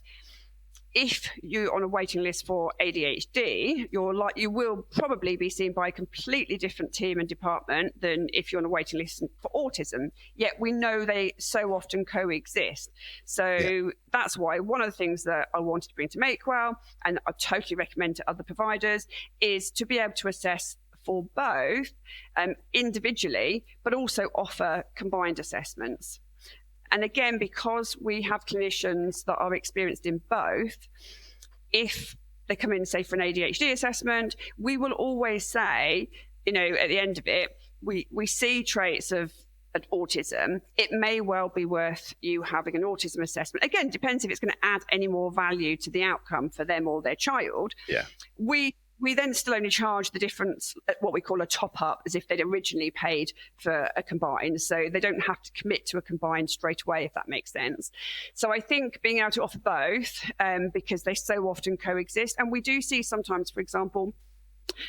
if you're on a waiting list for ADHD, you will probably be seen by a completely different team and department than if you're on a waiting list for autism. Yet we know they so often coexist. So that's why one of the things that I wanted to bring to Makewell, and I totally recommend to other providers, is to be able to assess for both individually, but also offer combined assessments. And again, because we have clinicians that are experienced in both, if they come in, say, for an ADHD assessment, we will always say, at the end of it, we see traits of autism. It may well be worth you having an autism assessment. Again, depends if it's going to add any more value to the outcome for them or their child. Yeah. We then still only charge the difference at what we call a top up, as if they'd originally paid for a combined. So they don't have to commit to a combined straight away, if that makes sense. So I think being able to offer both, because they so often coexist. And we do see sometimes, for example,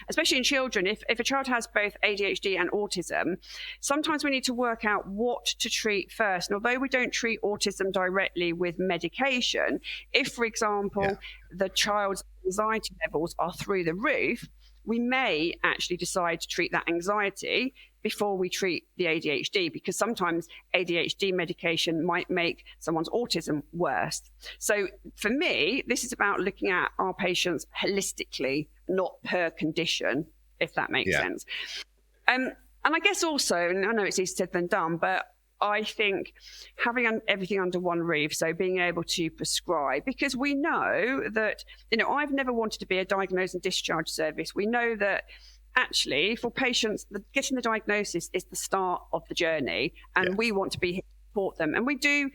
especially in children, if a child has both ADHD and autism, sometimes we need to work out what to treat first. And although we don't treat autism directly with medication, if, for example, the child's anxiety levels are through the roof, we may actually decide to treat that anxiety before we treat the ADHD, because sometimes ADHD medication might make someone's autism worse. So for me, this is about looking at our patients holistically, not per condition, if that makes sense. And I guess also, and I know it's easier said than done, but I think having everything under one roof, so being able to prescribe, because we know that, I've never wanted to be a diagnose and discharge service. We know that actually for patients, getting the diagnosis is the start of the journey, and we want to be here to support them. And we do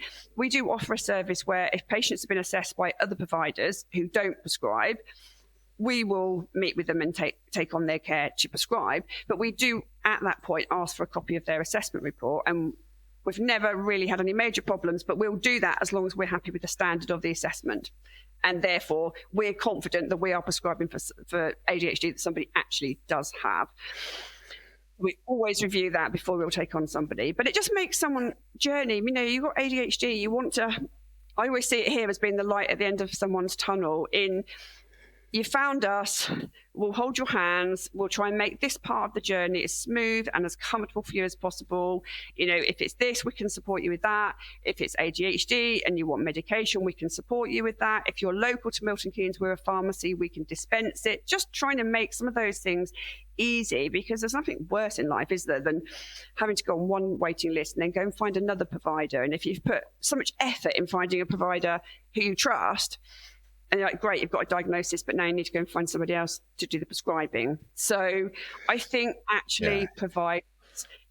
offer a service where if patients have been assessed by other providers who don't prescribe, we will meet with them and take on their care to prescribe. But we do at that point ask for a copy of their assessment report, and we've never really had any major problems, but we'll do that as long as we're happy with the standard of the assessment. And therefore, we're confident that we are prescribing for ADHD that somebody actually does have. We always review that before we'll take on somebody. But it just makes someone journey. You've got ADHD, I always see it here as being the light at the end of someone's tunnel. You found us, we'll hold your hands, we'll try and make this part of the journey as smooth and as comfortable for you as possible. If it's this, we can support you with that. If it's ADHD and you want medication, we can support you with that. If you're local to Milton Keynes, we're a pharmacy, we can dispense it. Just trying to make some of those things easy, because there's nothing worse in life, is there, than having to go on one waiting list and then go and find another provider. And if you've put so much effort in finding a provider who you trust, and you're like, great, you've got a diagnosis, but now you need to go and find somebody else to do the prescribing. So I think actually providers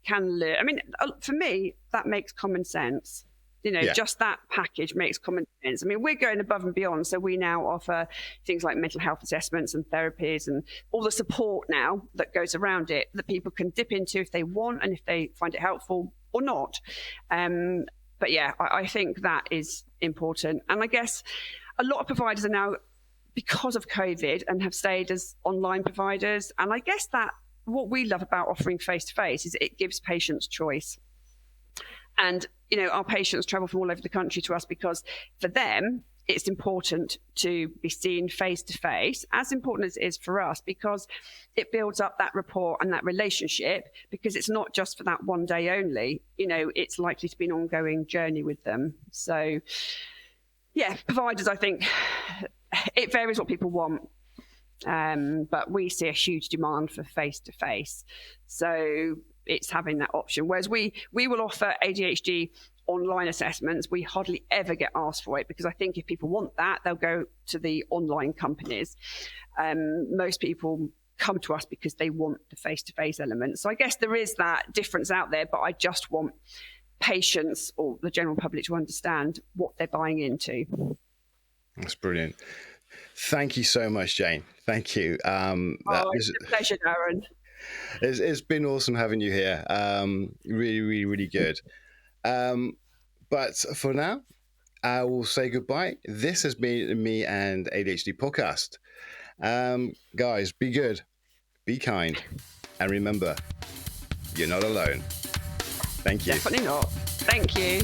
can learn. For me, that makes common sense. Just that package makes common sense. We're going above and beyond. So we now offer things like mental health assessments and therapies and all the support now that goes around it that people can dip into if they want and if they find it helpful or not. But yeah, I think that is important. And I guess a lot of providers are now, because of COVID, and have stayed as online providers. And I guess that what we love about offering face-to-face is it gives patients choice. And, our patients travel from all over the country to us because for them, it's important to be seen face to face, as important as it is for us, because it builds up that rapport and that relationship, because it's not just for that one day only. It's likely to be an ongoing journey with them. So yeah, providers, I think it varies what people want. But we see a huge demand for face-to-face. So it's having that option. Whereas we will offer ADHD online assessments. We hardly ever get asked for it, because I think if people want that, they'll go to the online companies. Most people come to us because they want the face-to-face element. So I guess there is that difference out there, but I just want patients or the general public to understand what they're buying into. That's brilliant. Thank you so much, Jane. Thank you. It's a pleasure, Darren. It's been awesome having you here. Really, really, really good. But for now, I will say goodbye. This has been Me and ADHD podcast. Guys, be good, be kind, and remember, you're not alone. Thank you. Definitely not. Thank you.